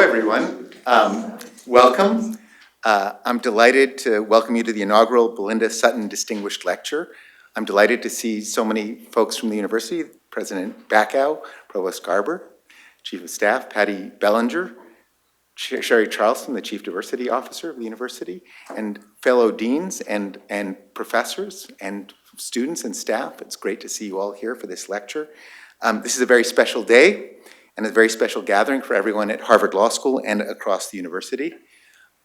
everyone. Welcome. I'm delighted to welcome you to the inaugural Belinda Sutton Distinguished Lecture. I'm delighted to see so many folks from the university, President Backow, Provost Garber, Chief of Staff Patty Bellinger, Sherry Charleston, the Chief Diversity Officer of the university, and fellow deans and professors and students and staff. It's great to see you all here for this lecture. This is a very special day and a very special gathering for everyone at Harvard Law School and across the university.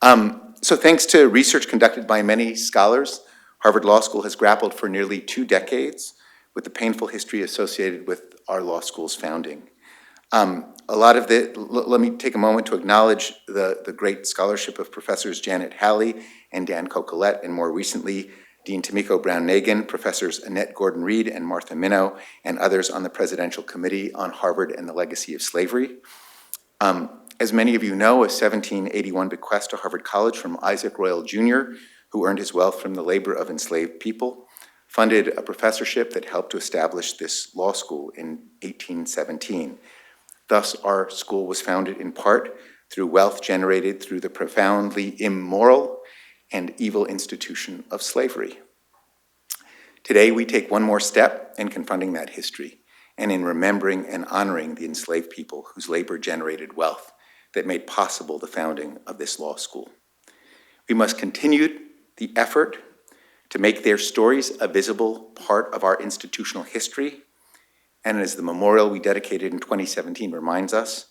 So thanks to research conducted by many scholars, Harvard Law School has grappled for nearly 2 decades with the painful history associated with our law school's founding. Let me take a moment to acknowledge the great scholarship of Professors Janet Halley and Dan Cocolette, and more recently, Dean Tomiko Brown-Nagin, Professors Annette Gordon-Reed and Martha Minow, and others on the Presidential Committee on Harvard and the Legacy of Slavery. As many of you know, a 1781 bequest to Harvard College from Isaac Royal Jr., who earned his wealth from the labor of enslaved people, funded a professorship that helped to establish this law school in 1817. Thus, our school was founded in part through wealth generated through the profoundly immoral and evil institution of slavery. Today, we take one more step in confronting that history and in remembering and honoring the enslaved people whose labor generated wealth that made possible the founding of this law school. We must continue the effort to make their stories a visible part of our institutional history, and as the memorial we dedicated in 2017 reminds us,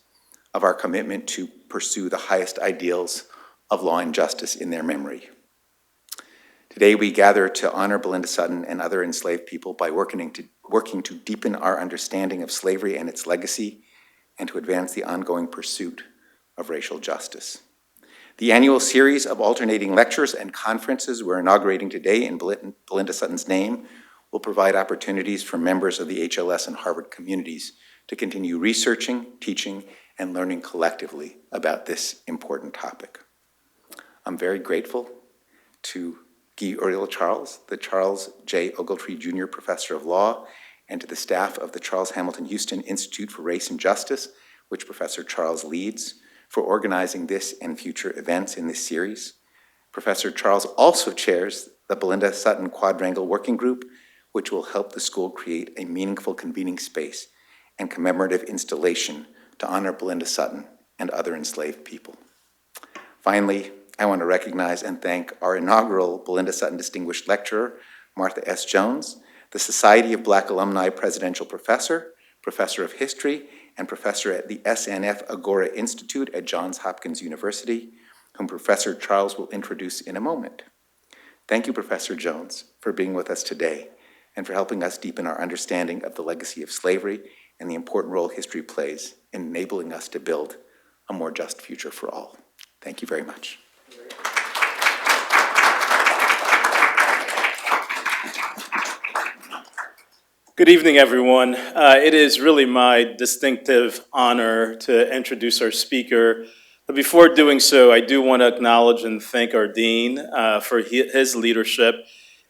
of our commitment to pursue the highest ideals of law and justice in their memory. Today we gather to honor Belinda Sutton and other enslaved people by working to deepen our understanding of slavery and its legacy, and to advance the ongoing pursuit of racial justice. The annual series of alternating lectures and conferences we're inaugurating today in Belinda Sutton's name will provide opportunities for members of the HLS and Harvard communities to continue researching, teaching, and learning collectively about this important topic. I'm very grateful to Guy Uriel Charles, the Charles J. Ogletree Jr. Professor of Law, and to the staff of the Charles Hamilton Houston Institute for Race and Justice, which Professor Charles leads, for organizing this and future events in this series. Professor Charles also chairs the Belinda Sutton Quadrangle Working Group, which will help the school create a meaningful convening space and commemorative installation to honor Belinda Sutton and other enslaved people. Finally, I want to recognize and thank our inaugural Belinda Sutton Distinguished Lecturer, Martha S. Jones, the Society of Black Alumni Presidential Professor, Professor of History, and Professor at the SNF Agora Institute at Johns Hopkins University, whom Professor Charles will introduce in a moment. Thank you, Professor Jones, for being with us today and for helping us deepen our understanding of the legacy of slavery and the important role history plays in enabling us to build a more just future for all. Thank you very much. Good evening, everyone. It is really my distinctive honor to introduce our speaker. But before doing so, I do want to acknowledge and thank our dean for his leadership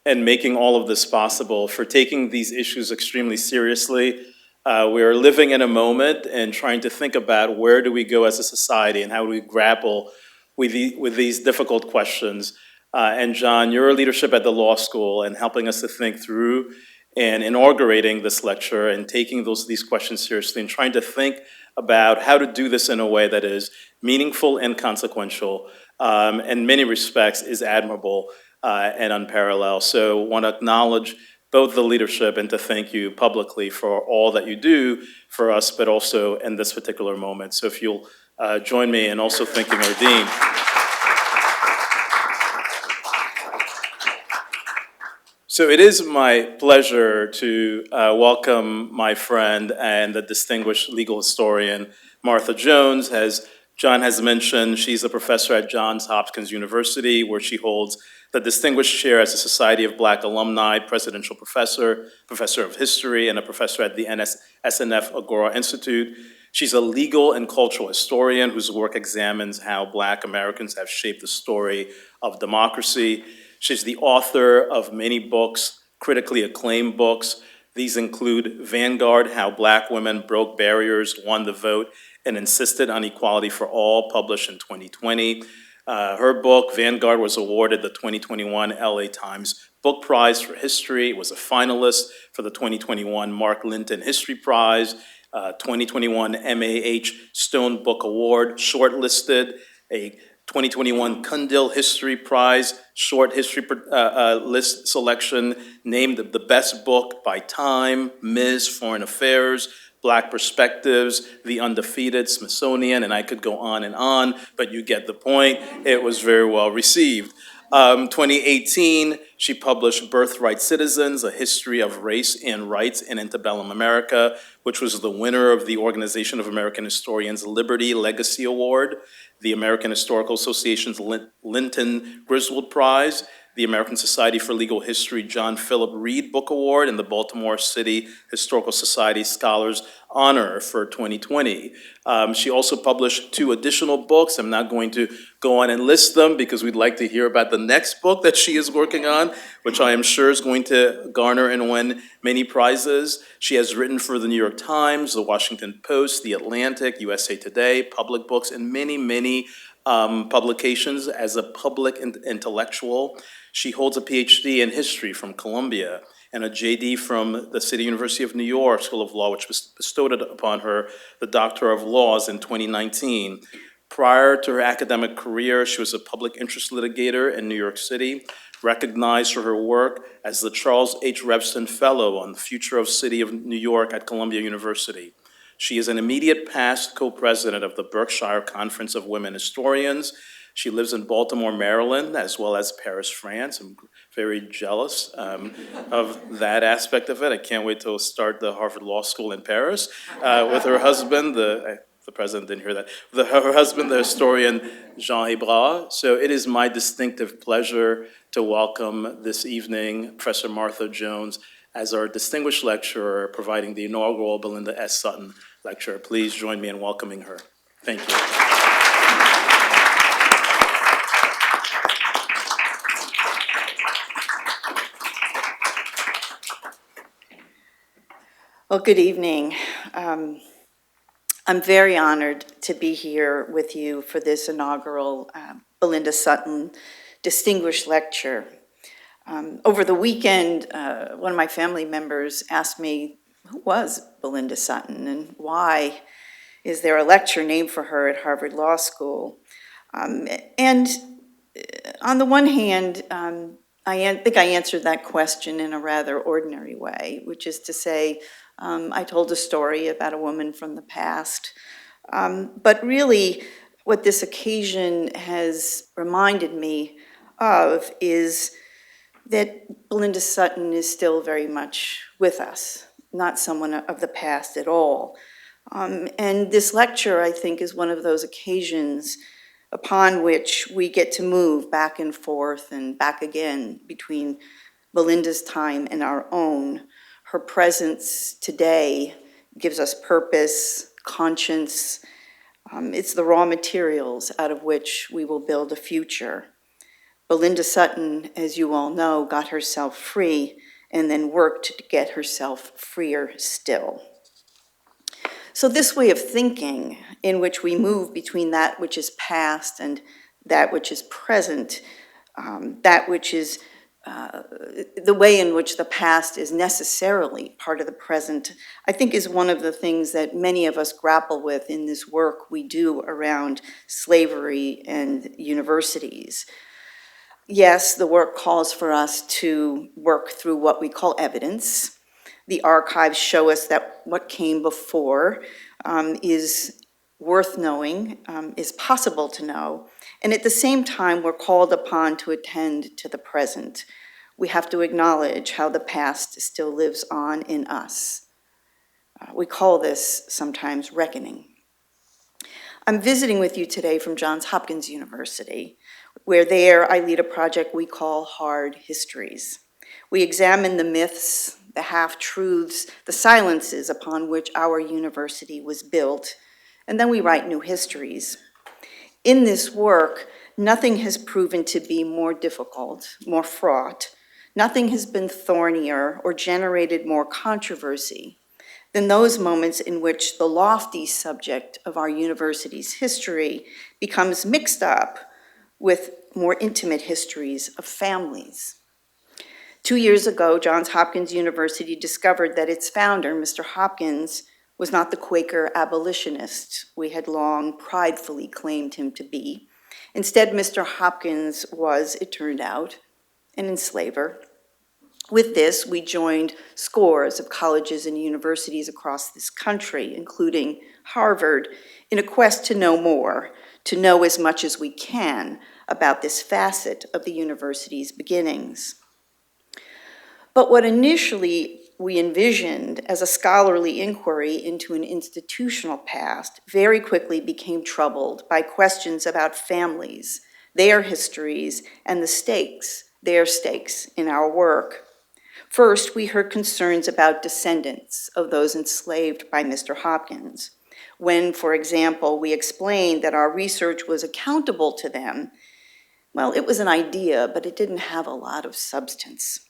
in making all of this possible, for taking these issues extremely seriously. We are living in a moment and trying to think about where do we go as a society and how do we grapple with these difficult questions. And John, your leadership at the law school and helping us to think through and inaugurating this lecture and taking these questions seriously and trying to think about how to do this in a way that is meaningful and consequential, in many respects is admirable and unparalleled. So I want to acknowledge both the leadership and to thank you publicly for all that you do for us, but also in this particular moment. So if you'll join me in also thanking our dean. So it is my pleasure to welcome my friend and the distinguished legal historian, Martha Jones. As John has mentioned, she's a professor at Johns Hopkins University, where she holds the Distinguished Chair as a Society of Black Alumni, Presidential Professor, Professor of History, and a professor at the SNF Agora Institute. She's a legal and cultural historian whose work examines how Black Americans have shaped the story of democracy. She's the author of many books, critically acclaimed books. These include Vanguard, How Black Women Broke Barriers, Won the Vote, and insisted on equality for all, published in 2020. Her book, Vanguard, was awarded the 2021 LA Times Book Prize for History. It was a finalist for the 2021 Mark Linton History Prize, 2021 MAH Stone Book Award, shortlisted, a 2021 Cundill History Prize short history list selection, named the best book by Time, Ms. Foreign Affairs, Black Perspectives, The Undefeated, Smithsonian, and I could go on, but you get the point. It was very well received. 2018, she published Birthright Citizens, A History of Race and Rights in Antebellum America, which was the winner of the Organization of American Historians Liberty Legacy Award, the American Historical Association's Linton Griswold Prize, the American Society for Legal History John Philip Reed Book Award, and the Baltimore City Historical Society Scholars Honor for 2020. She also published 2 additional books. I'm not going to go on and list them because we'd like to hear about the next book that she is working on, which I am sure is going to garner and win many prizes. She has written for the New York Times, the Washington Post, the Atlantic, USA Today, Public Books, and many publications as a public intellectual. She holds a PhD in history from Columbia and a JD from the City University of New York School of Law, which bestowed upon her the Doctor of Laws in 2019. Prior to her academic career, she was a public interest litigator in New York City, recognized for her work as the Charles H. Revston Fellow on the Future of City of New York at Columbia University. She is an immediate past co-president of the Berkshire Conference of Women Historians. She lives in Baltimore, Maryland, as well as Paris, France. I'm very jealous of that aspect of it. I can't wait to start the Harvard Law School in Paris with her husband, the president didn't hear that, her husband, the historian Jean Hebras. So it is my distinctive pleasure to welcome this evening Professor Martha Jones as our distinguished lecturer, providing the inaugural Belinda S. Sutton Lecture. Please join me in welcoming her. Thank you. Well, good evening. I'm very honored to be here with you for this inaugural Belinda Sutton Distinguished Lecture. Over the weekend, one of my family members asked me, who was Belinda Sutton and why is there a lecture named for her at Harvard Law School? And on the one hand, I think I answered that question in a rather ordinary way, which is to say, I told a story about a woman from the past. But really, what this occasion has reminded me of is that Belinda Sutton is still very much with us, not someone of the past at all. And this lecture, I think, is one of those occasions upon which we get to move back and forth and back again between Belinda's time and our own. Her presence today gives us purpose, conscience. It's the raw materials out of which we will build a future. Belinda Sutton, as you all know, got herself free and then worked to get herself freer still. So this way of thinking, in which we move between that which is past and that which is present, that which is the way in which the past is necessarily part of the present, I think is one of the things that many of us grapple with in this work we do around slavery and universities. Yes, the work calls for us to work through what we call evidence. The archives show us that what came before is worth knowing, is possible to know, and at the same time, we're called upon to attend to the present. We have to acknowledge how the past still lives on in us. We call this sometimes reckoning. I'm visiting with you today from Johns Hopkins University, where there I lead a project we call Hard Histories. We examine the myths, the half-truths, the silences upon which our university was built, and then we write new histories. In this work, nothing has proven to be more difficult, more fraught. Nothing has been thornier or generated more controversy than those moments in which the lofty subject of our university's history becomes mixed up with more intimate histories of families. 2 years ago, Johns Hopkins University discovered that its founder, Mr. Hopkins, was not the Quaker abolitionist we had long pridefully claimed him to be. Instead, Mr. Hopkins was, it turned out, an enslaver. With this, we joined scores of colleges and universities across this country, including Harvard, in a quest to know more, to know as much as we can about this facet of the university's beginnings. But what initially we envisioned as a scholarly inquiry into an institutional past very quickly became troubled by questions about families, their histories, and their stakes in our work. First, we heard concerns about descendants of those enslaved by Mr. Hopkins. When, for example, we explained that our research was accountable to them, well, it was an idea, but it didn't have a lot of substance.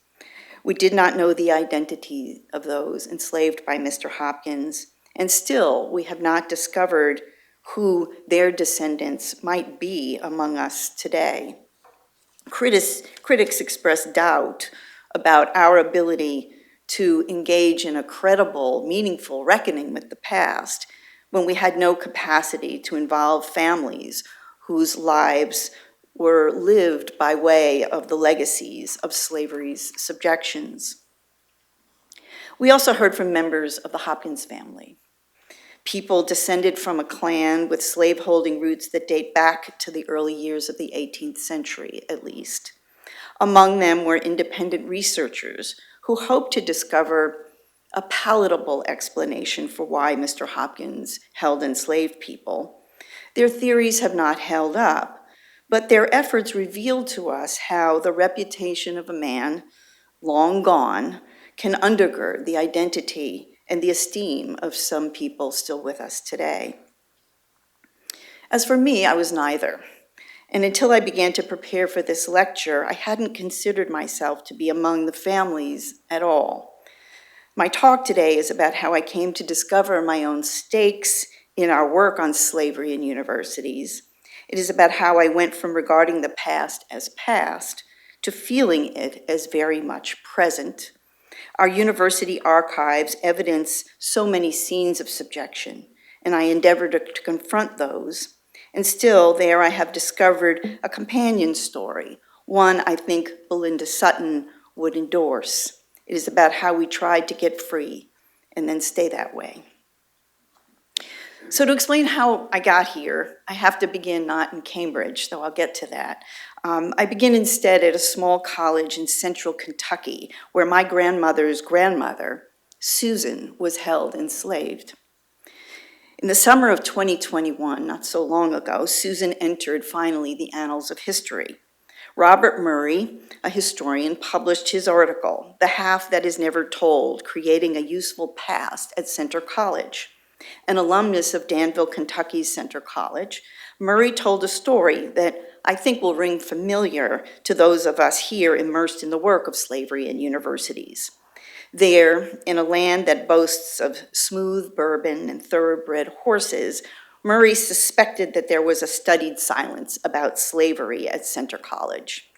We did not know the identity of those enslaved by Mr. Hopkins, and still we have not discovered who their descendants might be among us today. Critics expressed doubt about our ability to engage in a credible, meaningful reckoning with the past when we had no capacity to involve families whose lives were lived by way of the legacies of slavery's subjections. We also heard from members of the Hopkins family, people descended from a clan with slaveholding roots that date back to the early years of the 18th century, at least. Among them were independent researchers who hoped to discover a palatable explanation for why Mr. Hopkins held enslaved people. Their theories have not held up, but their efforts revealed to us how the reputation of a man long gone can undergird the identity and the esteem of some people still with us today. As for me, I was neither. And until I began to prepare for this lecture, I hadn't considered myself to be among the families at all. My talk today is about how I came to discover my own stakes in our work on slavery in universities. It is about how I went from regarding the past as past to feeling it as very much present. Our university archives evidence so many scenes of subjection, and I endeavored to confront those. And still, there I have discovered a companion story, one I think Belinda Sutton would endorse. It is about how we tried to get free and then stay that way. So to explain how I got here, I have to begin not in Cambridge, though I'll get to that. I begin instead at a small college in central Kentucky, where my grandmother's grandmother, Susan, was held enslaved. In the summer of 2021, not so long ago, Susan entered finally the annals of history. Robert Murray, a historian, published his article, The Half That Is Never Told, Creating a Useful Past at Centre College. An alumnus of Danville, Kentucky's Centre College, Murray told a story that I think will ring familiar to those of us here immersed in the work of slavery in universities. There, in a land that boasts of smooth bourbon and thoroughbred horses, Murray suspected that there was a studied silence about slavery at Centre College.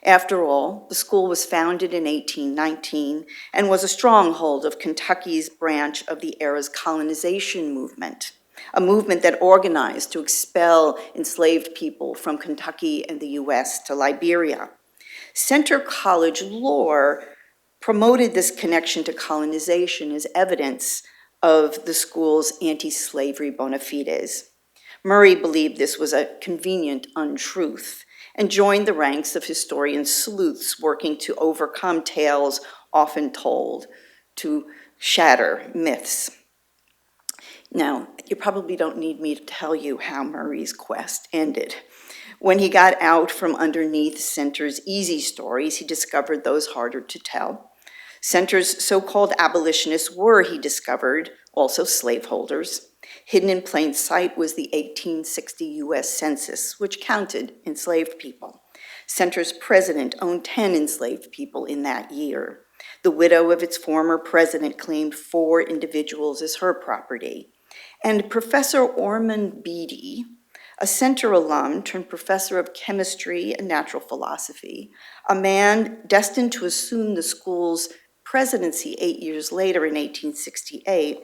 After all, the school was founded in 1819 and was a stronghold of Kentucky's branch of the era's colonization movement, a movement that organized to expel enslaved people from Kentucky and the US to Liberia. Centre College lore promoted this connection to colonization as evidence of the school's anti-slavery bona fides. Murray believed this was a convenient untruth and joined the ranks of historian sleuths working to overcome tales often told, to shatter myths. Now, you probably don't need me to tell you how Murray's quest ended. When he got out from underneath Centre's easy stories, he discovered those harder to tell. Centre's so-called abolitionists were, he discovered, also slaveholders. Hidden in plain sight was the 1860 US Census, which counted enslaved people. Centre's president owned 10 enslaved people in that year. The widow of its former president claimed 4 individuals as her property. And Professor Ormond Beatty, a Center alum turned professor of chemistry and natural philosophy, a man destined to assume the school's presidency 8 years later in 1868,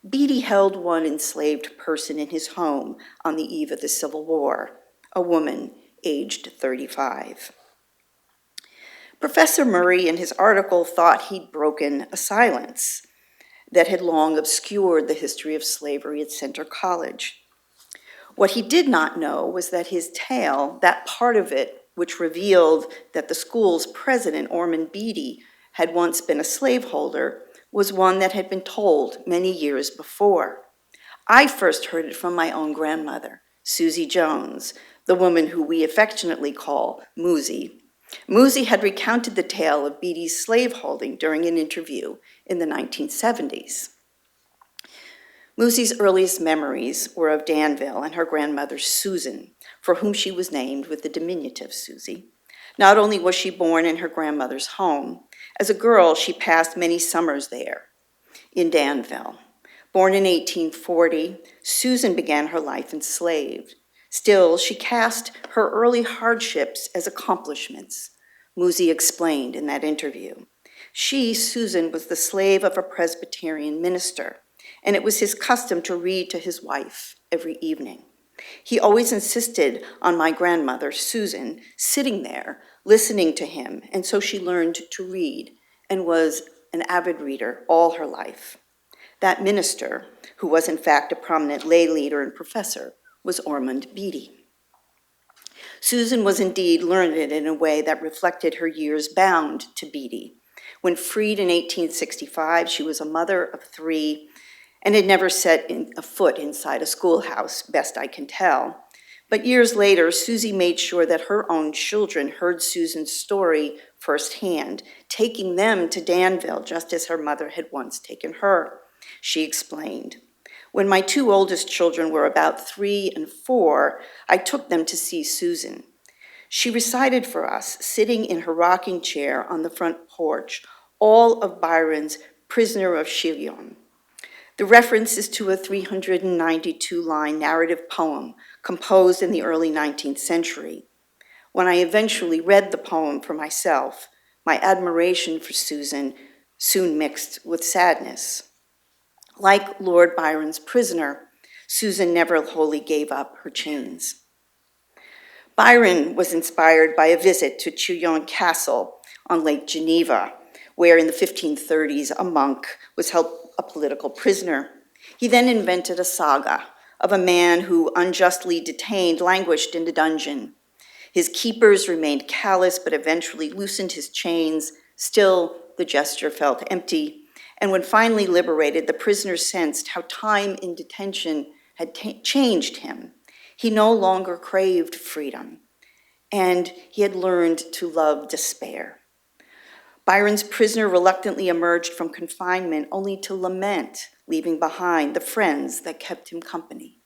Beatty held one enslaved person in his home on the eve of the Civil War, a woman aged 35. Professor Murray, in his article, thought he'd broken a silence that had long obscured the history of slavery at Centre College. What he did not know was that his tale, that part of it which revealed that the school's president, Ormond Beatty, had once been a slaveholder, was one that had been told many years before. I first heard it from my own grandmother, Susie Jones, the woman who we affectionately call Moosie. Moosie had recounted the tale of Beatty's slaveholding during an interview in the 1970s. Moosie's earliest memories were of Danville and her grandmother, Susan, for whom she was named with the diminutive Susie. Not only was she born in her grandmother's home, as a girl, she passed many summers there in Danville. Born in 1840, Susan began her life enslaved. Still, she cast her early hardships as accomplishments, Moosie explained in that interview. She, Susan, was the slave of a Presbyterian minister, and it was his custom to read to his wife every evening. He always insisted on my grandmother, Susan, sitting there, listening to him, and so she learned to read and was an avid reader all her life. That minister, who was in fact a prominent lay leader and professor, was Ormond Beatty. Susan was indeed learned in a way that reflected her years bound to Beatty. When freed in 1865, she was a mother of 3 and had never set a foot inside a schoolhouse, best I can tell. But years later, Susie made sure that her own children heard Susan's story firsthand, taking them to Danville just as her mother had once taken her. She explained, "When my 2 oldest children were about 3 and 4, I took them to see Susan. She recited for us, sitting in her rocking chair on the front porch, all of Byron's Prisoner of Chillon. The reference is to a 392-line narrative poem composed in the early 19th century. When I eventually read the poem for myself, my admiration for Susan soon mixed with sadness. Like Lord Byron's prisoner, Susan never wholly gave up her chains." Byron was inspired by a visit to Chillon Castle on Lake Geneva, where in the 1530s a monk was held a political prisoner. He then invented a saga of a man who, unjustly detained, languished in the dungeon. His keepers remained callous, but eventually loosened his chains. Still, the gesture felt empty. And when finally liberated, the prisoner sensed how time in detention had changed him. He no longer craved freedom, and he had learned to love despair. Byron's prisoner reluctantly emerged from confinement only to lament leaving behind the friends that kept him company,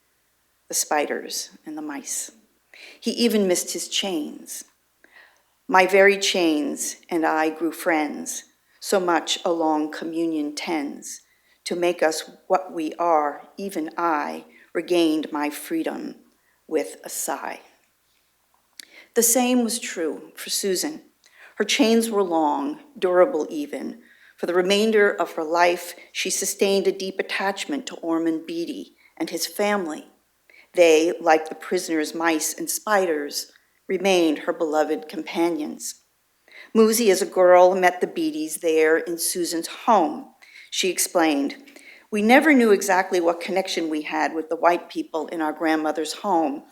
the spiders and the mice. He even missed his chains. "My very chains and I grew friends, so much a long communion tends. To make us what we are, even I regained my freedom with a sigh." The same was true for Susan. Her chains were long, durable even. For the remainder of her life, she sustained a deep attachment to Ormond Beatty and his family. They, like the prisoner's mice and spiders, remained her beloved companions. Moosie, as a girl, met the Beattys there in Susan's home. She explained, "We never knew exactly what connection we had with the white people in our grandmother's home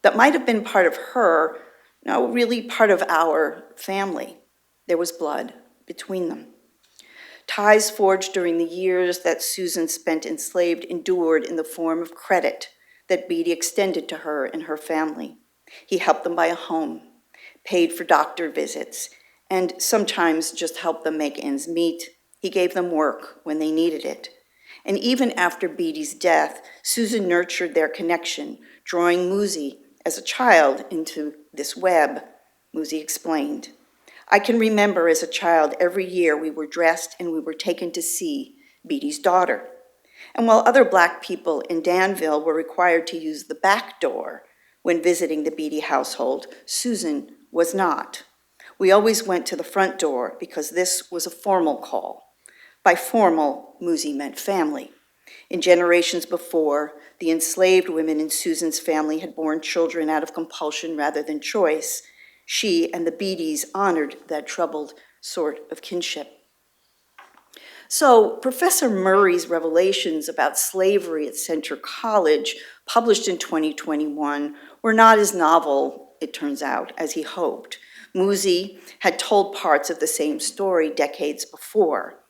that might have been part of her, no, really part of our family. There was blood between them." Ties forged during the years that Susan spent enslaved endured in the form of credit that Beatty extended to her and her family. He helped them buy a home, paid for doctor visits, and sometimes just helped them make ends meet. He gave them work when they needed it. And even after Beatty's death, Susan nurtured their connection, drawing Moosie as a child into this web. Moosie explained, I can remember as a child every year we were dressed and we were taken to see Beatty's daughter. And while other Black people in Danville were required to use the back door when visiting the Beatty household, Susan was not. We always went to the front door because this was a formal call. By formal, Muzi meant family. In generations before, the enslaved women in Susan's family had borne children out of compulsion rather than choice. She and the Beattys honored that troubled sort of kinship. So Professor Murray's revelations about slavery at Centre College, published in 2021, were not as novel, it turns out, as he hoped. Muzi had told parts of the same story decades before.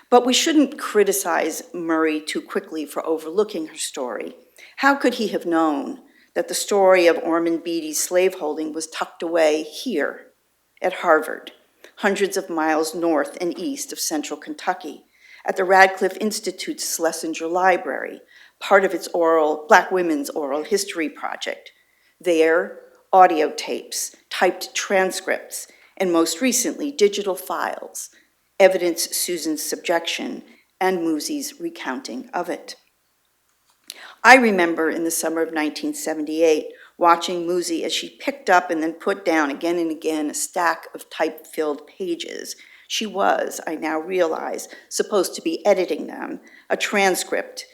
But we shouldn't criticize Murray too quickly for overlooking her story. How could he have known that the story of Ormond Beatty's slaveholding was tucked away here at Harvard, hundreds of miles north and east of central Kentucky, at the Radcliffe Institute's Schlesinger Library, part of its Black women's oral history project? There, audio tapes, typed transcripts, and most recently, digital files evidence Susan's subjection and Muzi's recounting of it. I remember in the summer of 1978 watching Muzi as she picked up and then put down again and again a stack of type-filled pages. She was, I now realize, supposed to be editing them, a transcript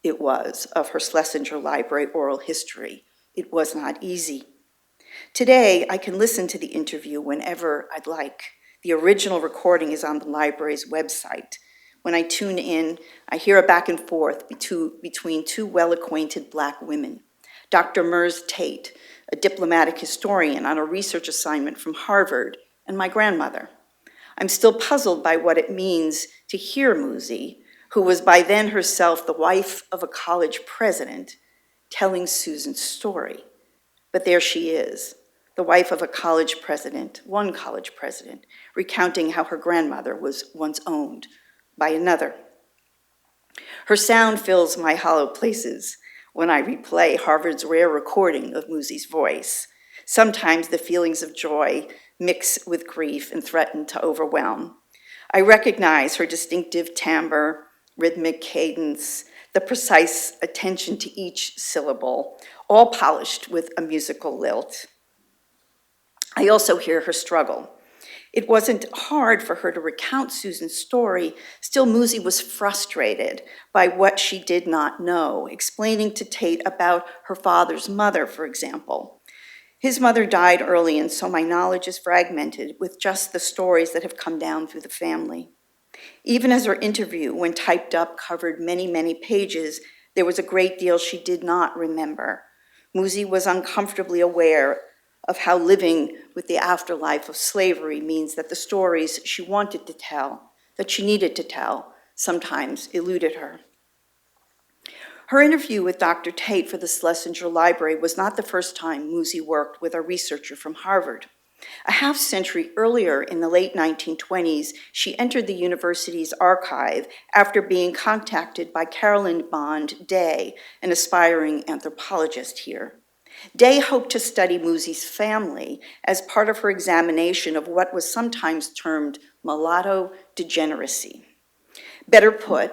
it was of her Schlesinger Library oral history. It was not easy. Today, I can listen to the interview whenever I'd like. The original recording is on the library's website. When I tune in, I hear a back and forth between two well-acquainted Black women. Dr. Merz Tate, a diplomatic historian on a research assignment from Harvard, and my grandmother. I'm still puzzled by what it means to hear Muzi, who was by then herself the wife of a college president, telling Susan's story. But there she is, the wife of a college president, one college president, recounting how her grandmother was once owned by another. Her sound fills my hollow places when I replay Harvard's rare recording of Muzi's voice. Sometimes the feelings of joy mix with grief and threaten to overwhelm. I recognize her distinctive timbre, rhythmic cadence, the precise attention to each syllable, all polished with a musical lilt. I also hear her struggle. It wasn't hard for her to recount Susan's story. Still, Muzi was frustrated by what she did not know, explaining to Tate about her father's mother, for example. His mother died early, and so my knowledge is fragmented with just the stories that have come down through the family. Even as her interview, when typed up, covered many, many pages, there was a great deal she did not remember. Muzi was uncomfortably aware of how living with the afterlife of slavery means that the stories she wanted to tell, that she needed to tell, sometimes eluded her. Her interview with Dr. Tate for the Schlesinger Library was not the first time Muzi worked with a researcher from Harvard. A half-century earlier, in the late 1920s, she entered the university's archive after being contacted by Carolyn Bond Day, an aspiring anthropologist here. Day hoped to study Muzi's family as part of her examination of what was sometimes termed mulatto degeneracy. Better put,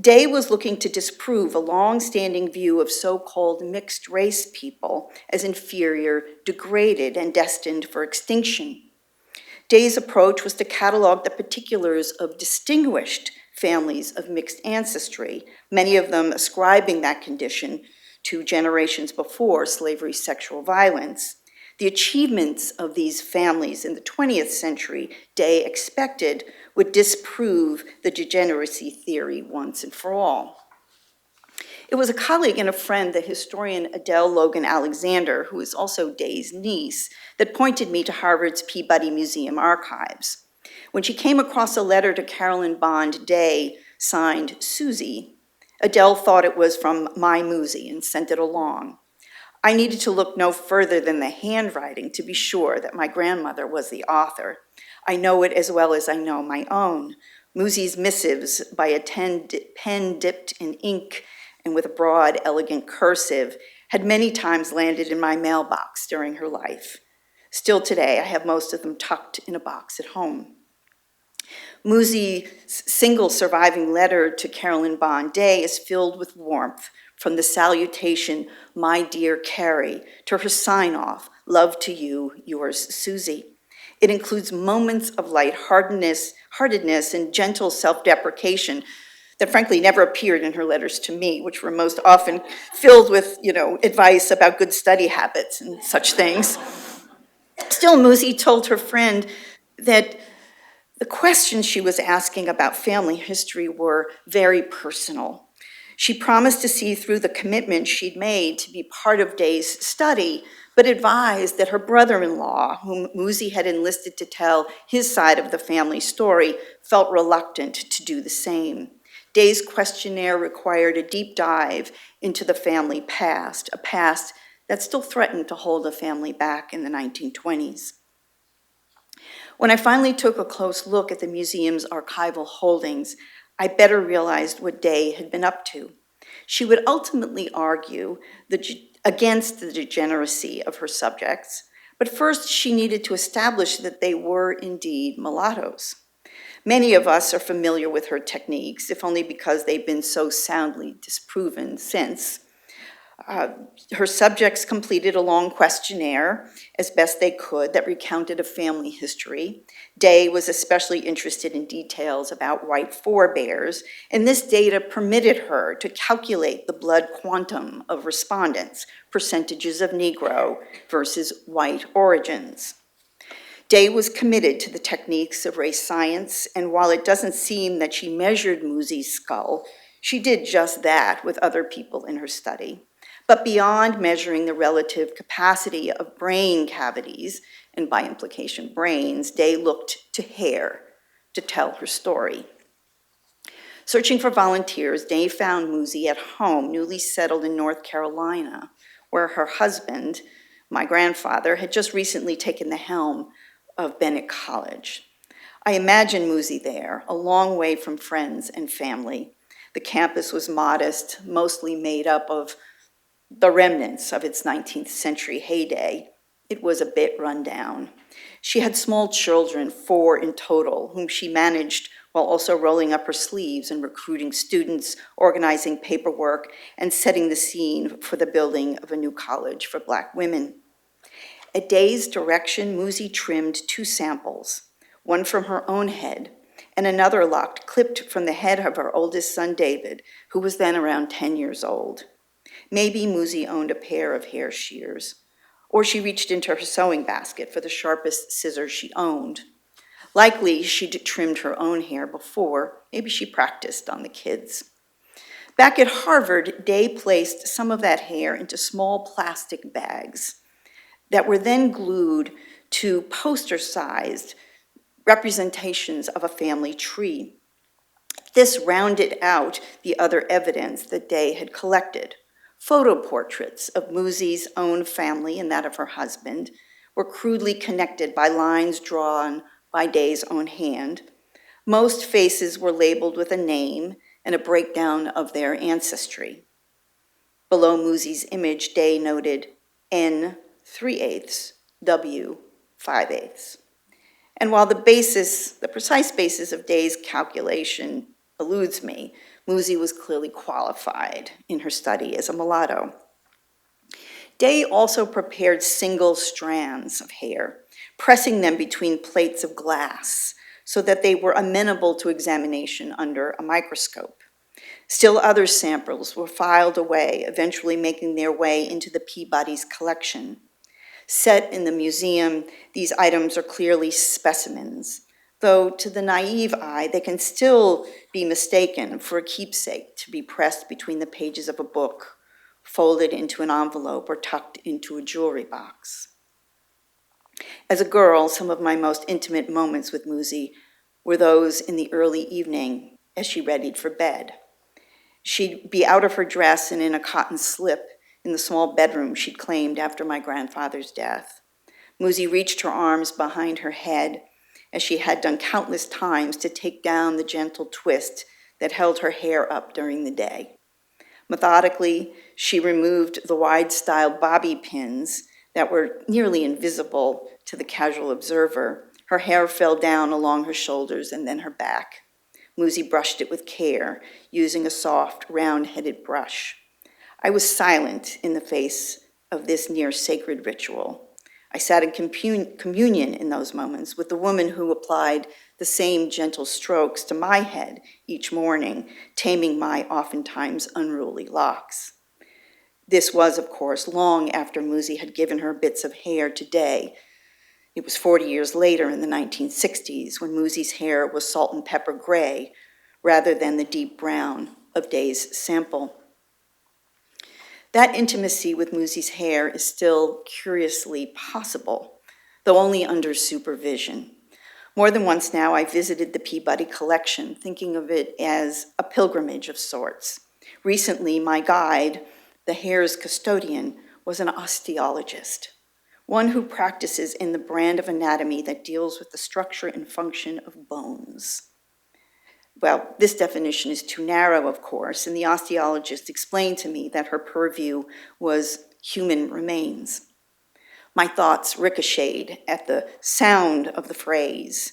Day was looking to disprove a long-standing view of so-called mixed-race people as inferior, degraded, and destined for extinction. Day's approach was to catalog the particulars of distinguished families of mixed ancestry, many of them ascribing that condition to generations before slavery's sexual violence. The achievements of these families in the 20th century, Day expected, would disprove the degeneracy theory once and for all. It was a colleague and a friend, the historian Adele Logan Alexander, who is also Day's niece, that pointed me to Harvard's Peabody Museum archives. When she came across a letter to Carolyn Bond Day, signed Susie, Adele thought it was from my Muzi and sent it along. I needed to look no further than the handwriting to be sure that my grandmother was the author. I know it as well as I know my own. Muzi's missives, by a pen dipped in ink and with a broad, elegant cursive, had many times landed in my mailbox during her life. Still today, I have most of them tucked in a box at home. Musie's single surviving letter to Carolyn Bond Day is filled with warmth, from the salutation, "My dear Carrie," to her sign-off, "Love to you, yours, Susie." It includes moments of lightheartedness and gentle self-deprecation that frankly never appeared in her letters to me, which were most often filled with, advice about good study habits and such things. Still, Musie told her friend that the questions she was asking about family history were very personal. She promised to see through the commitment she'd made to be part of Day's study, but advised that her brother-in-law, whom Musie had enlisted to tell his side of the family story, felt reluctant to do the same. Day's questionnaire required a deep dive into the family past, a past that still threatened to hold the family back in the 1920s. When I finally took a close look at the museum's archival holdings, I better realized what Day had been up to. She would ultimately argue against the degeneracy of her subjects, but first she needed to establish that they were indeed mulattoes. Many of us are familiar with her techniques, if only because they've been so soundly disproven since. Her subjects completed a long questionnaire, as best they could, that recounted a family history. Day was especially interested in details about white forebears, and this data permitted her to calculate the blood quantum of respondents, percentages of Negro versus white origins. Day was committed to the techniques of race science, and while it doesn't seem that she measured Musie's skull, she did just that with other people in her study. But beyond measuring the relative capacity of brain cavities, and by implication brains, Day looked to hair to tell her story. Searching for volunteers, Day found Musie at home, newly settled in North Carolina, where her husband, my grandfather, had just recently taken the helm of Bennett College. I imagine Musie there, a long way from friends and family. The campus was modest, mostly made up of the remnants of its 19th century heyday. It was a bit run down. She had small children, 4 in total, whom she managed while also rolling up her sleeves and recruiting students, organizing paperwork, and setting the scene for the building of a new college for Black women. At Day's direction, Musie trimmed 2 samples, one from her own head and another locked, clipped from the head of her oldest son, David, who was then around 10 years old. Maybe Musie owned a pair of hair shears, or she reached into her sewing basket for the sharpest scissors she owned. Likely, she'd trimmed her own hair before. Maybe she practiced on the kids. Back at Harvard, Day placed some of that hair into small plastic bags that were then glued to poster-sized representations of a family tree. This rounded out the other evidence that Day had collected. Photo portraits of Musie's own family and that of her husband were crudely connected by lines drawn by Day's own hand. Most faces were labeled with a name and a breakdown of their ancestry. Below Musie's image, Day noted N 3/8, W 5/8. And while the precise basis of Day's calculation eludes me, Musie was clearly qualified in her study as a mulatto. Day also prepared single strands of hair, pressing them between plates of glass so that they were amenable to examination under a microscope. Still other samples were filed away, eventually making their way into the Peabody's collection. Set in the museum, these items are clearly specimens, though to the naive eye, they can still be mistaken for a keepsake to be pressed between the pages of a book, folded into an envelope, or tucked into a jewelry box. As a girl, some of my most intimate moments with Musie were those in the early evening as she readied for bed. She'd be out of her dress and in a cotton slip in the small bedroom she'd claimed after my grandfather's death. Musie reached her arms behind her head, as she had done countless times, to take down the gentle twist that held her hair up during the day. Methodically, she removed the wide-styled bobby pins that were nearly invisible to the casual observer. Her hair fell down along her shoulders and then her back. Muzi brushed it with care, using a soft, round-headed brush. I was silent in the face of this near-sacred ritual. I sat in communion in those moments with the woman who applied the same gentle strokes to my head each morning, taming my oftentimes unruly locks. This was, of course, long after Muzi had given her bits of hair today. It was 40 years later in the 1960s when Muzi's hair was salt and pepper gray rather than the deep brown of Day's sample. That intimacy with Muzi's hair is still curiously possible, though only under supervision. More than once now, I visited the Peabody collection, thinking of it as a pilgrimage of sorts. Recently, my guide, the hair's custodian, was an osteologist, one who practices in the brand of anatomy that deals with the structure and function of bones. Well, this definition is too narrow, of course, and the osteologist explained to me that her purview was human remains. My thoughts ricocheted at the sound of the phrase.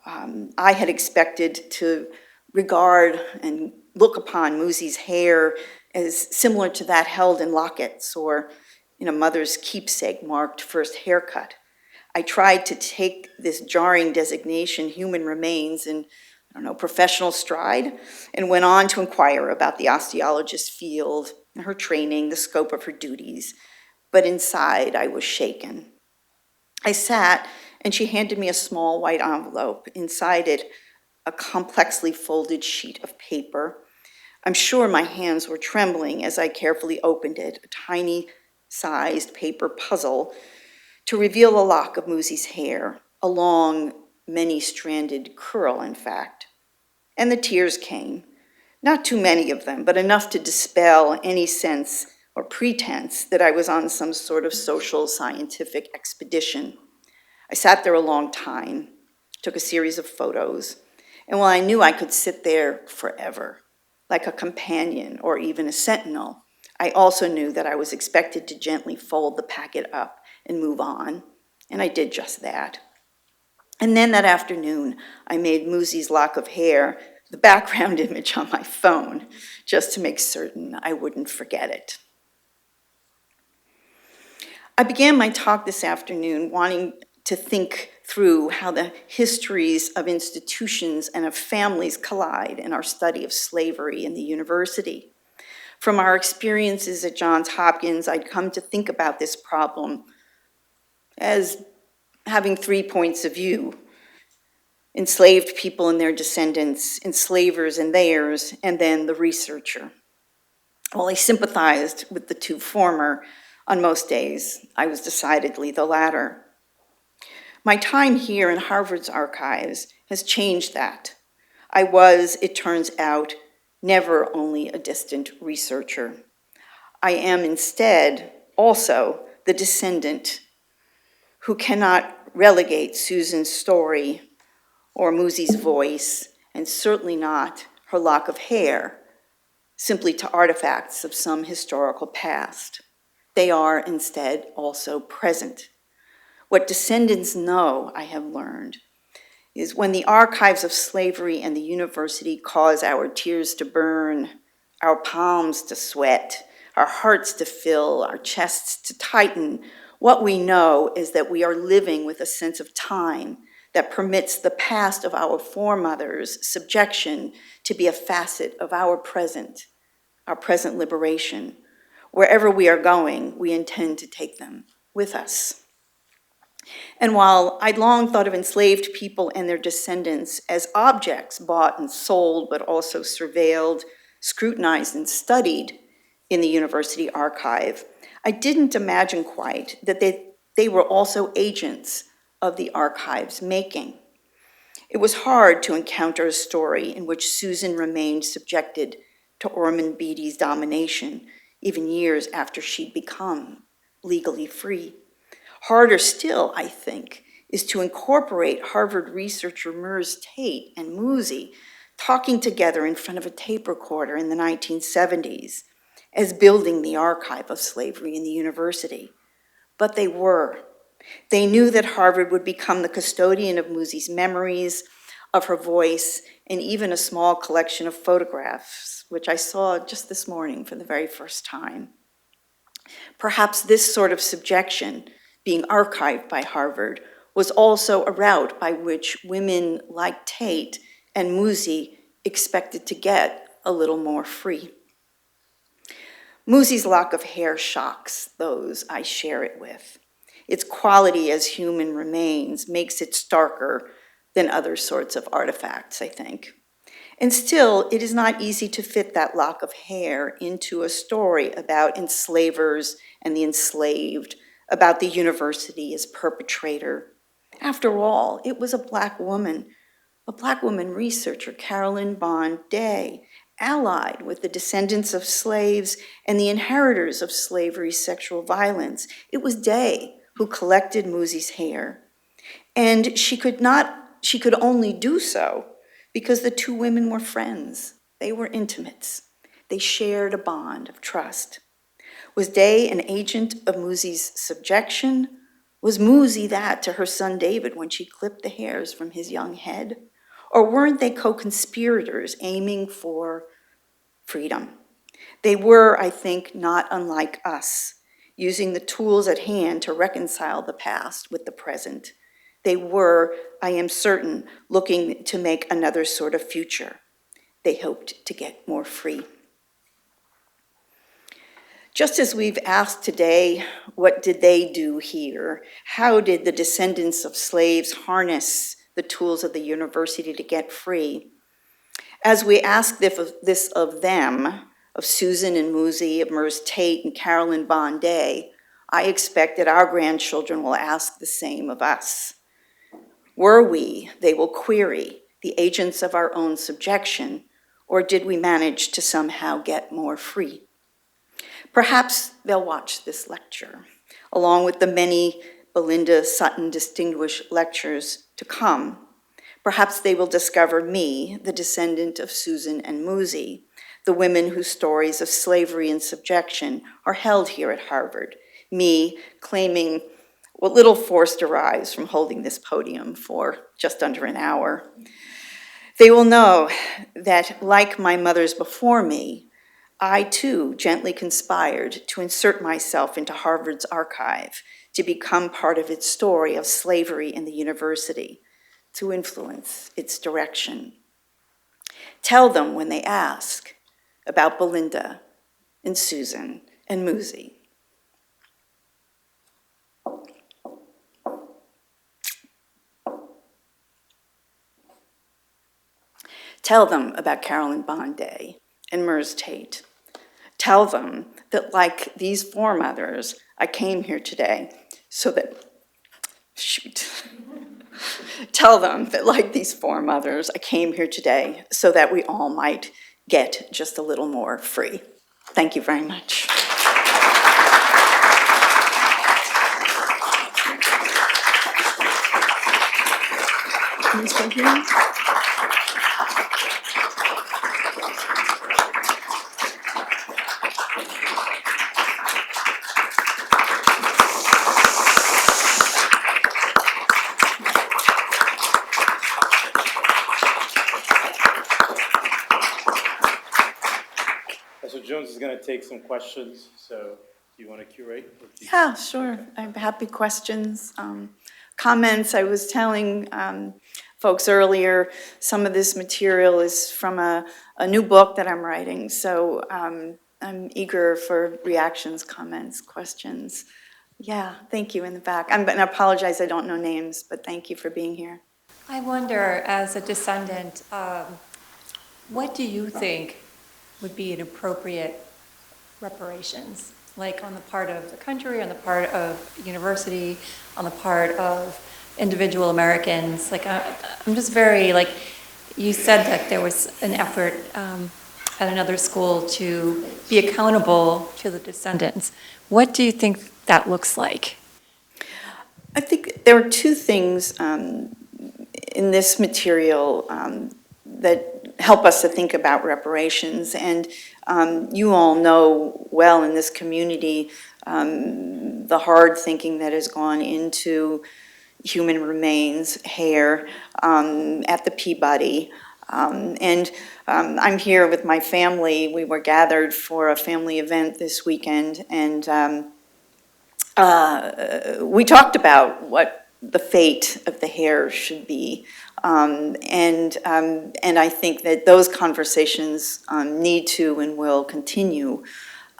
I had expected to regard and look upon Muzi's hair as similar to that held in lockets or in a mother's keepsake marked first haircut. I tried to take this jarring designation, human remains, in professional stride, and went on to inquire about the osteologist's field, her training, the scope of her duties. But inside, I was shaken. I sat, and she handed me a small white envelope. Inside it, a complexly folded sheet of paper. I'm sure my hands were trembling as I carefully opened it, a tiny-sized paper puzzle, to reveal a lock of Muzi's hair, a long, many-stranded curl, in fact. And the tears came. Not too many of them, but enough to dispel any sense or pretense that I was on some sort of social scientific expedition. I sat there a long time, took a series of photos, and while I knew I could sit there forever, like a companion or even a sentinel, I also knew that I was expected to gently fold the packet up and move on, and I did just that. And then that afternoon, I made Muzi's lock of hair the background image on my phone, just to make certain I wouldn't forget it. I began my talk this afternoon wanting to think through how the histories of institutions and of families collide in our study of slavery in the university. From our experiences at Johns Hopkins, I'd come to think about this problem as having 3 points of view: enslaved people and their descendants, enslavers and theirs, and then the researcher. While I sympathized with the two former, on most days, I was decidedly the latter. My time here in Harvard's archives has changed that. I was, it turns out, never only a distant researcher. I am instead also the descendant who cannot relegate Susan's story or Muzi's voice, and certainly not her lock of hair, simply to artifacts of some historical past. They are instead also present. What descendants know, I have learned, is when the archives of slavery and the university cause our tears to burn, our palms to sweat, our hearts to fill, our chests to tighten, what we know is that we are living with a sense of time that permits the past of our foremothers' subjection to be a facet of our present liberation. Wherever we are going, we intend to take them with us. And while I'd long thought of enslaved people and their descendants as objects bought and sold, but also surveilled, scrutinized, and studied in the university archive, I didn't imagine quite that they were also agents of the archive's making. It was hard to encounter a story in which Susan remained subjected to Ormond Beatty's domination, even years after she'd become legally free. Harder still, I think, is to incorporate Harvard researcher Murs Tate and Muzi talking together in front of a tape recorder in the 1970s as building the archive of slavery in the university. But they were. They knew that Harvard would become the custodian of Musie's memories, of her voice, and even a small collection of photographs, which I saw just this morning for the very first time. Perhaps this sort of subjection, being archived by Harvard, was also a route by which women like Tate and Musie expected to get a little more free. Musie's lock of hair shocks those I share it with. Its quality as human remains makes it starker than other sorts of artifacts, I think. And still, it is not easy to fit that lock of hair into a story about enslavers and the enslaved, about the university as perpetrator. After all, it was a Black woman researcher, Carolyn Bond Day, allied with the descendants of slaves and the inheritors of slavery's sexual violence. It was Day who collected Musie's hair. And she could only do so because the two women were friends. They were intimates. They shared a bond of trust. Was Day an agent of Musie's subjection? Was Musie that to her son David when she clipped the hairs from his young head? Or weren't they co-conspirators aiming for freedom? They were, I think, not unlike us, using the tools at hand to reconcile the past with the present. They were, I am certain, looking to make another sort of future. They hoped to get more free. Just as we've asked today, what did they do here? How did the descendants of slaves harness the tools of the university to get free? As we ask this of them, of Susan and Musie, of Merce Tate and Carolyn Bond Day, I expect that our grandchildren will ask the same of us. Were we, they will query, the agents of our own subjection, or did we manage to somehow get more free? Perhaps they'll watch this lecture, along with the many Belinda Sutton Distinguished Lectures to come. Perhaps they will discover me, the descendant of Susan and Musie, the women whose stories of slavery and subjection are held here at Harvard, me claiming what little force derives from holding this podium for just under an hour. They will know that, like my mothers before me, I too gently conspired to insert myself into Harvard's archive, to become part of its story of slavery in the university, to influence its direction. Tell them when they ask about Belinda and Susan and Musie. Tell them about Carolyn Bond Day and Merce Tate. Tell them that, like these foremothers, I came here today so that, Tell them that, like these foremothers, I came here today so that we all might get just a little more free. Thank you very much. Can you stay here? So Jones is going to take some questions, so do you want to curate? Yeah, sure. I have happy questions, comments. I was telling folks earlier, some of this material is from a new book that I'm writing, so I'm eager for reactions, comments, questions. Yeah, thank you in the back. And I apologize, I don't know names, but thank you for being here. I wonder, as a descendant, what do you think would be an appropriate reparations, like on the part of the country, on the part of the university, on the part of individual Americans? Like, I'm just very, like, you said that there was an effort at another school to be accountable to the descendants. What do you think that looks like? I think there are two things in this material that help us to think about reparations. And you all know well in this community the hard thinking that has gone into human remains, hair, at the Peabody. I'm here with my family. We were gathered for a family event this weekend, and we talked about what the fate of the hair should be. And I think that those conversations need to and will continue.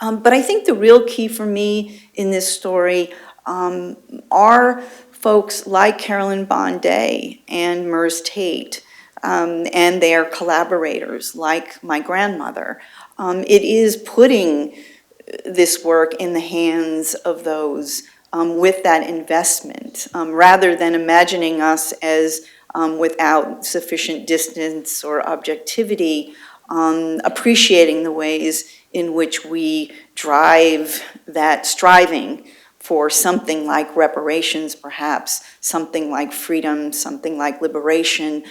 But I think the real key for me in this story are folks like Carolyn Bonday and Merce Tate, and their collaborators, like my grandmother. It is putting this work in the hands of those with that investment, rather than imagining us as without sufficient distance or objectivity, appreciating the ways in which we drive that striving for something like reparations, perhaps, something like freedom, something like liberation.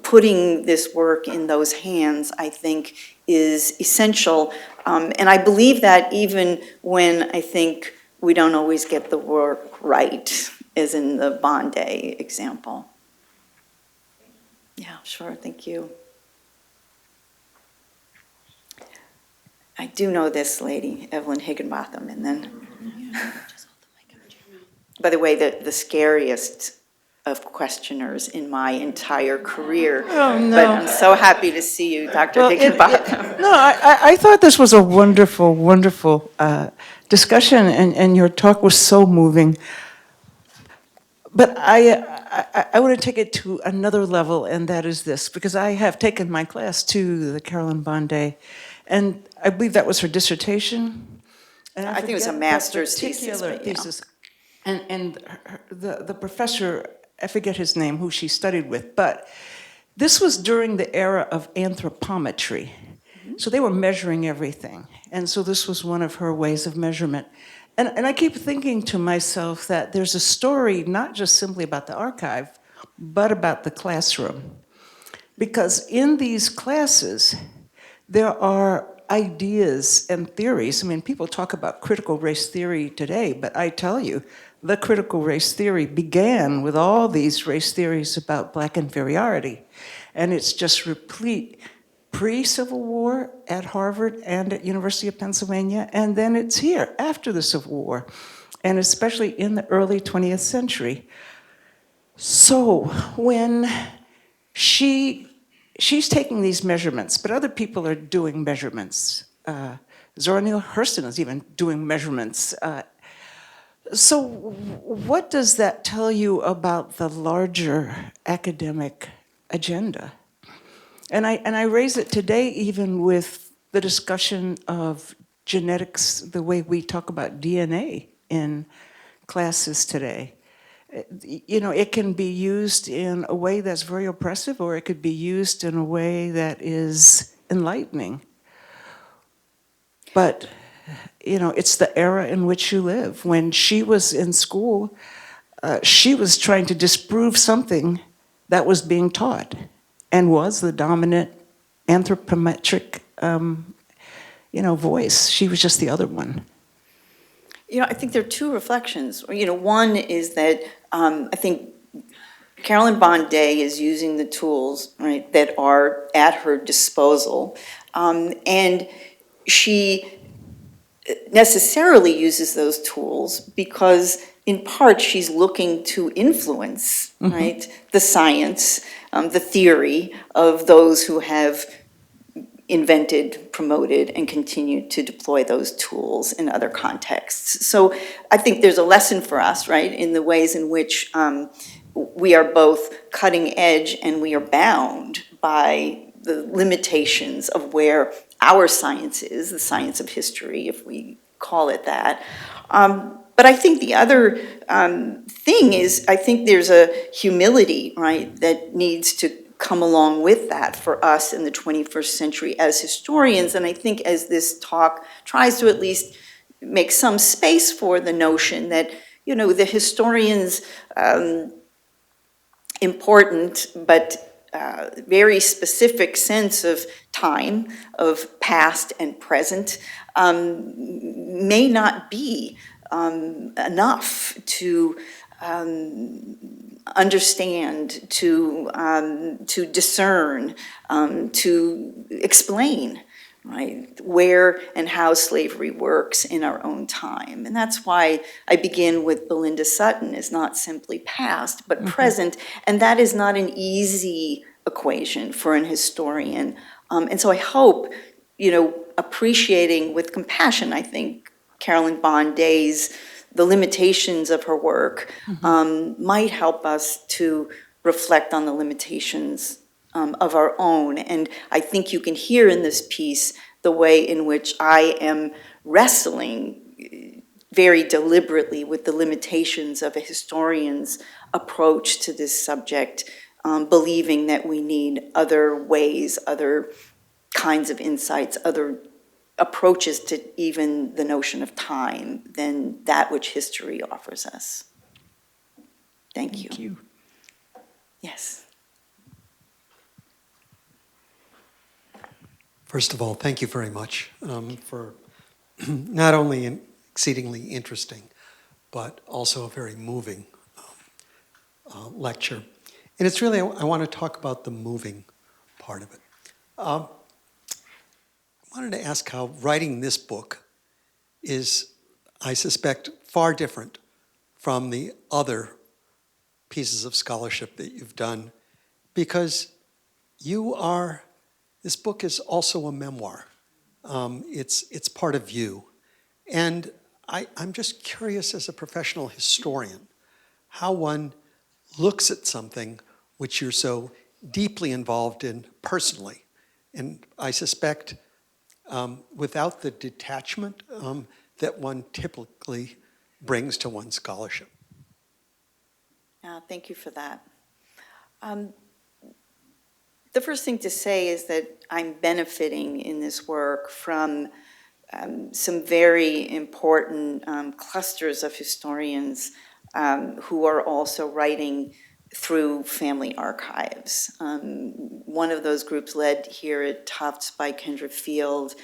Putting this work in those hands, I think, is essential. And I believe that even when I think we don't always get the work right, as in the Bonday example. Yeah, sure, thank you. I do know this lady, Evelyn Higginbotham, and then, by the way, the scariest of questioners in my entire career. Oh, no. But I'm so happy to see you, Dr. Well, Higginbotham. No, I thought this was a wonderful, wonderful discussion, and your talk was so moving. But I want to take it to another level, and that is this, because I have taken my class to the Carolyn Bonday, and I believe that was her dissertation. And I think it was a forget master's that thesis, particular but, you know. thesis. And the professor, I forget his name, who she studied with, but this was during the era of anthropometry. So they were measuring everything. And so this was one of her ways of measurement. And I keep thinking to myself that there's a story not just simply about the archive, but about the classroom. Because in these classes, there are ideas and theories. I mean, people talk about critical race theory today, but I tell you, the critical race theory began with all these race theories about Black inferiority. And it's just replete pre-Civil War at Harvard and at University of Pennsylvania, and then it's here after the Civil War, and especially in the early 20th century. So when she's taking these measurements, but other people are doing measurements. Zora Neale Hurston is even doing measurements. So what does that tell you about the larger academic agenda? And I raise it today even with the discussion of genetics, the way we talk about DNA in classes today. You know, it can be used in a way that's very oppressive, or it could be used in a way that is enlightening. But, you know, it's the era in which you live. When she was in school, she was trying to disprove something that was being taught and was the dominant anthropometric, voice. She was just the other one. You know, I think there are two reflections. You know, one is that I think Carolyn Bonday is using the tools, right, that are at her disposal, and she necessarily uses those tools because, in part, she's looking to influence, right, the science, the theory of those who have invented, promoted, and continued to deploy those tools in other contexts. So I think there's a lesson for us, right, in the ways in which we are both cutting edge and we are bound by the limitations of where our science is, the science of history, if we call it that. But I think the other thing is, I think there's a humility, right, that needs to come along with that for us in the 21st century as historians. And I think as this talk tries to at least make some space for the notion that, you know, the historian's important but very specific sense of time, of past and present, may not be enough to understand, to discern, to explain, right, where and how slavery works in our own time. And that's why I begin with Belinda Sutton is not simply past, but present, and that is not an easy equation for an historian. And so I hope, appreciating with compassion, I think, Carolyn Bonday's the limitations of her work might help us to reflect on the limitations of our own. And I think you can hear in this piece the way in which I am wrestling very deliberately with the limitations of a historian's approach to this subject, believing that we need other ways, other kinds of insights, other approaches to even the notion of time than that which history offers us. Thank you. Thank you. Yes. First of all, thank you very much for not only an exceedingly interesting, but also a very moving lecture. And it's really, I want to talk about the moving part of it. I wanted to ask how writing this book is, I suspect, far different from the other pieces of scholarship that you've done, because this book is also a memoir. It's part of you. And I'm just curious as a professional historian, how one looks at something which you're so deeply involved in personally. And I suspect without the detachment that one typically brings to one's scholarship. Thank you for that. The first thing to say is that I'm benefiting in this work from some very important clusters of historians who are also writing through family archives. One of those groups led here at Tufts by Kendra Field,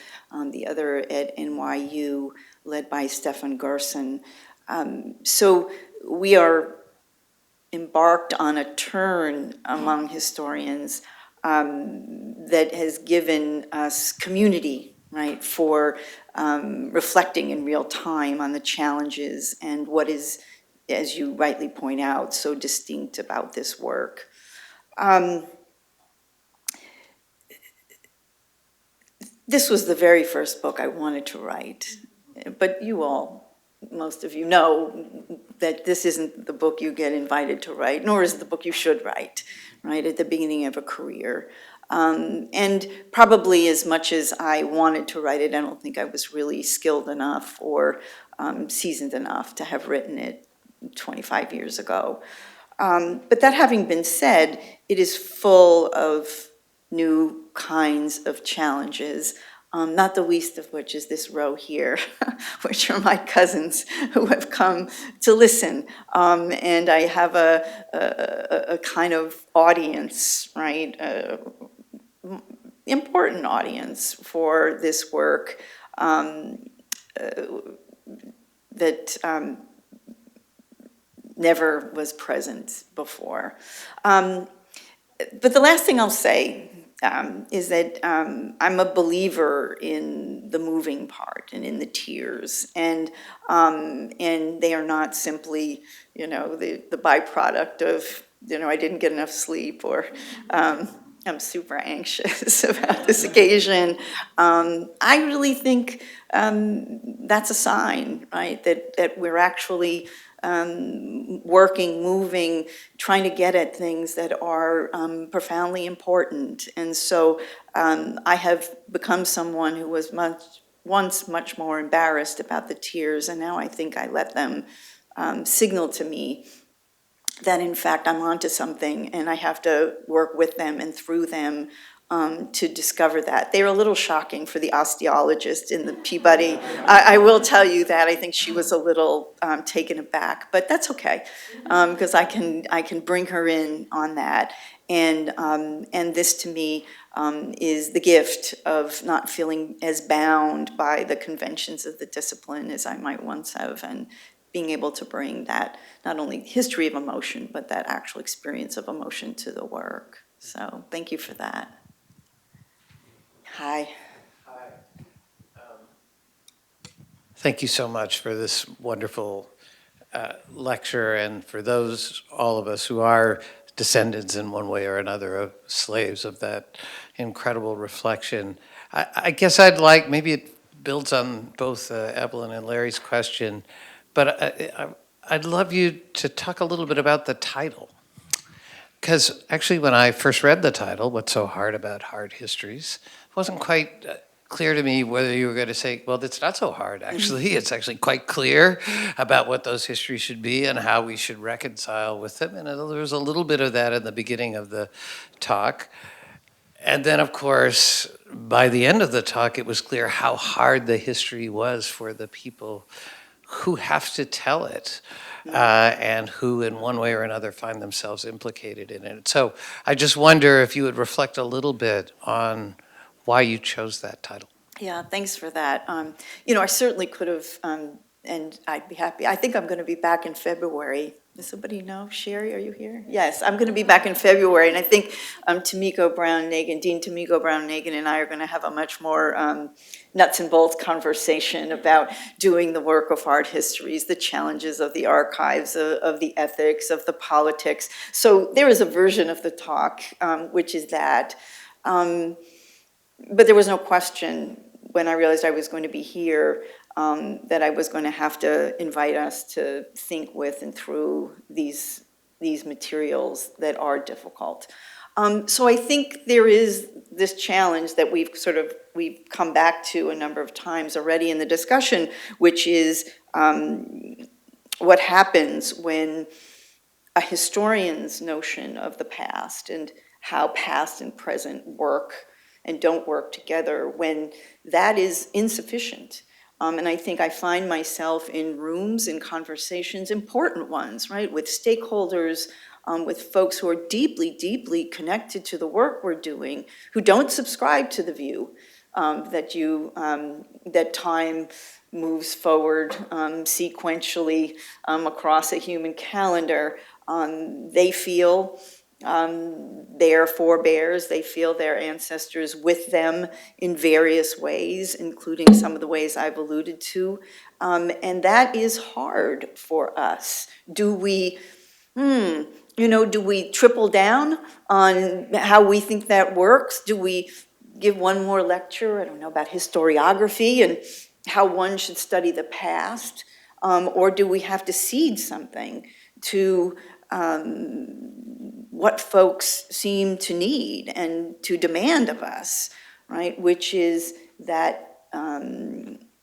the other at NYU led by Stefan Gerson. So we are embarked on a turn among historians that has given us community, right, for reflecting in real time on the challenges and what is, as you rightly point out, so distinct about this work. This was the very first book I wanted to write, but you all, most of you know that this isn't the book you get invited to write, nor is it the book you should write, right, at the beginning of a career. And probably as much as I wanted to write it, I don't think I was really skilled enough or seasoned enough to have written it 25 years ago. But that having been said, it is full of new kinds of challenges, not the least of which is this row here, which are my cousins who have come to listen. And I have a kind of audience, right, important audience for this work that never was present before. But the last thing I'll say is that I'm a believer in the moving part and in the tears, and they are not simply, the byproduct of, I didn't get enough sleep or I'm super anxious about this occasion. I really think that's a sign, right, that we're actually working, moving, trying to get at things that are profoundly important. And so I have become someone who was once much more embarrassed about the tears, and now I think I let them signal to me that in fact I'm onto something and I have to work with them and through them to discover that. They were a little shocking for the osteologist in the Peabody. I will tell you that. I think she was a little taken aback, but that's okay, because I can bring her in on that. And this to me is the gift of not feeling as bound by the conventions of the discipline as I might once have, and being able to bring that, not only history of emotion, but that actual experience of emotion to the work. So thank you for that. Hi. Thank you so much for this wonderful lecture, and for those, all of us who are descendants in one way or another of slaves, of that incredible reflection. I guess I'd like, maybe it builds on both Evelyn and Larry's question, but I'd love you to talk a little bit about the title. Because actually when I first read the title, What's So Hard About Hard Histories, it wasn't quite clear to me whether you were going to say, well, it's not so hard, actually. It's actually quite clear about what those histories should be and how we should reconcile with them. And there was a little bit of that in the beginning of the talk. And then, of course, by the end of the talk, it was clear how hard the history was for the people who have to tell it, and who in one way or another find themselves implicated in it. So I just wonder if you would reflect a little bit on why you chose that title. Yeah, thanks for that. I certainly could have, and I'd be happy. I think I'm going to be back in February. Does somebody know? Sherry, are you here? Yes, I'm going to be back in February, and I think Dean Tomiko Brown-Nagin and I are going to have a much more nuts and bolts conversation about doing the work of art histories, the challenges of the archives, of the ethics, of the politics. So there is a version of the talk, which is that. But there was no question when I realized I was going to be here that I was going to have to invite us to think with and through these materials that are difficult. So I think there is this challenge that we've come back to a number of times already in the discussion, which is what happens when a historian's notion of the past and how past and present work and don't work together, when that is insufficient. And I think I find myself in rooms and conversations, important ones, right, with stakeholders, with folks who are deeply, deeply connected to the work we're doing, who don't subscribe to the view that time moves forward sequentially across a human calendar. They feel their forebears, they feel their ancestors with them in various ways, including some of the ways I've alluded to. And that is hard for us. Do we triple down on how we think that works? Do we give one more lecture, I don't know, about historiography and how one should study the past? Or do we have to cede something to what folks seem to need and to demand of us, right? Which is that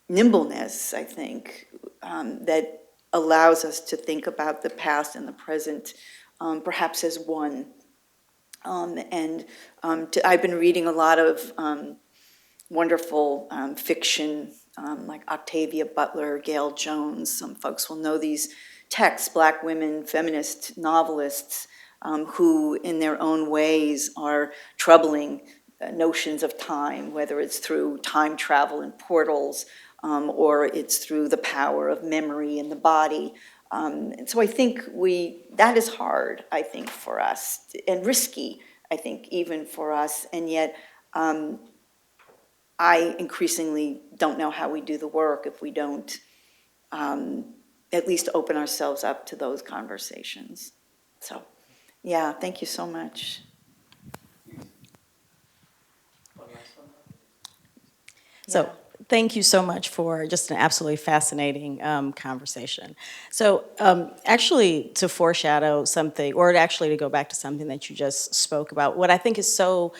nimbleness, I think, that allows us to think about the past and the present perhaps as one. I've been reading a lot of wonderful fiction, like Octavia Butler, Gail Jones. Some folks will know these texts, Black women, feminist novelists, who in their own ways are troubling notions of time, whether it's through time travel and portals, or it's through the power of memory in the body. And so I think that is hard, I think, for us, and risky, I think, even for us, and yet I increasingly don't know how we do the work if we don't at least open ourselves up to those conversations. So, yeah, thank you so much. So thank you so much for just an absolutely fascinating conversation. So actually to foreshadow something, or actually to go back to something that you just spoke about, what I think is so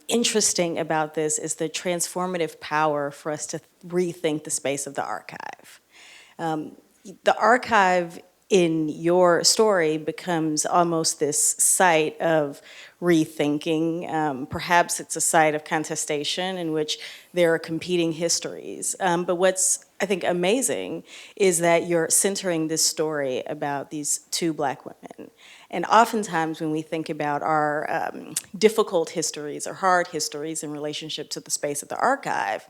interesting about this is the transformative power for us to rethink the space of the archive. The archive in your story becomes almost this site of rethinking. Perhaps it's a site of contestation in which there are competing histories. But what's, I think, amazing is that you're centering this story about these two Black women. And oftentimes when we think about our difficult histories or hard histories in relationship to the space of the archive,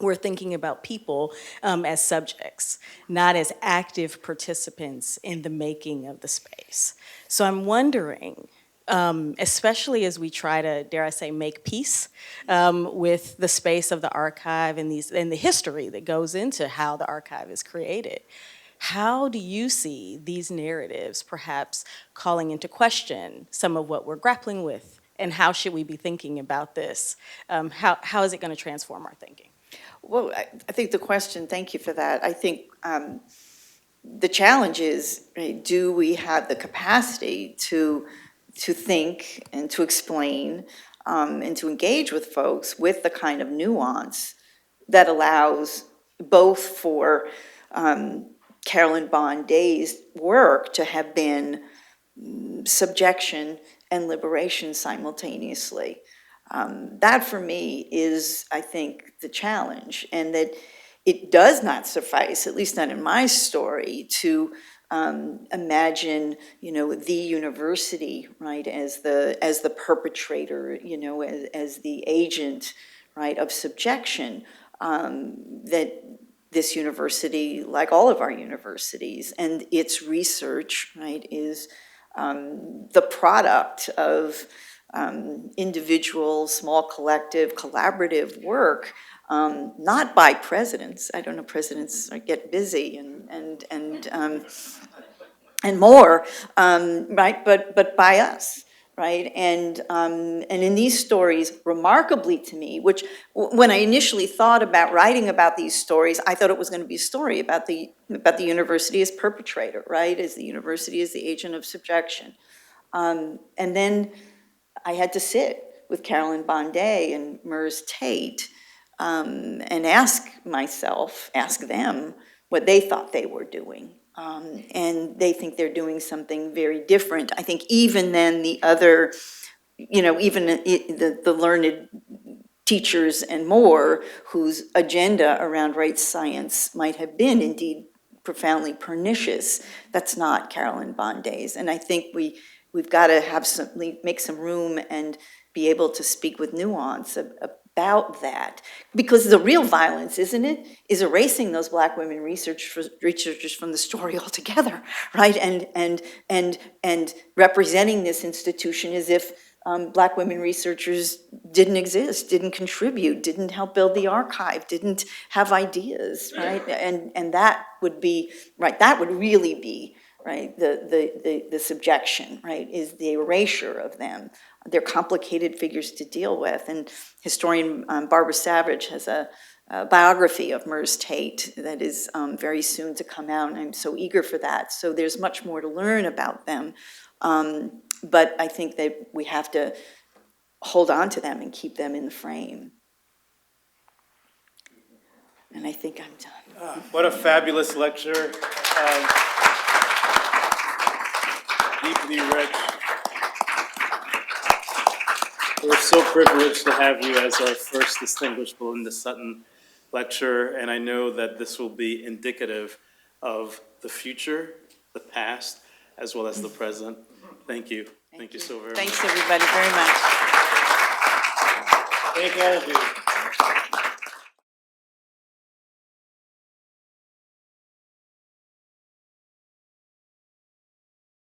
we're thinking about people as subjects, not as active participants in the making of the space. So I'm wondering, especially as we try to, dare I say, make peace with the space of the archive and the history that goes into how the archive is created, how do you see these narratives perhaps calling into question some of what we're grappling with, and how should we be thinking about this? How is it going to transform our thinking? Well, I think the question, thank you for that. I think the challenge is, right, do we have the capacity to think and to explain and to engage with folks with the kind of nuance that allows both for Carolyn Bond Day's work to have been subjection and liberation simultaneously. That for me is, I think, the challenge, and that it does not suffice, at least not in my story, to imagine, the university, right, as the perpetrator, as the agent, right, of subjection. That this university, like all of our universities, and its research, right, is the product of individual, small collective, collaborative work, not by presidents. I don't know, presidents get busy and more, right? But by us, right? And in these stories, remarkably to me, which when I initially thought about writing about these stories, I thought it was going to be a story about the university as perpetrator, right? As the university as the agent of subjection. And then I had to sit with Carolyn Bond Day and Murs Tate and ask them what they thought they were doing. And they think they're doing something very different, I think, even than the other, even the learned teachers and more whose agenda around race science might have been indeed profoundly pernicious. That's not Carolyn Bond Day's. And I think we've got to make some room and be able to speak with nuance about that. Because the real violence, isn't it, is erasing those Black women researchers from the story altogether, right? And representing this institution as if Black women researchers didn't exist, didn't contribute, didn't help build the archive, didn't have ideas, right? And that would be, right, that would really be, right, the subjection, right, is the erasure of them. They're complicated figures to deal with. And historian Barbara Savage has a biography of Murs Tate that is very soon to come out, and I'm so eager for that. So there's much more to learn about them. But I think that we have to hold on to them and keep them in the frame. And I think I'm done. What a fabulous lecture. Deeply rich. We're so privileged to have you as our first distinguished Belinda Sutton Lecture, and I know that this will be indicative of the future, the past, as well as the present. Thank you. Thank you so very much. Thanks, everybody, very much. Thank all of you.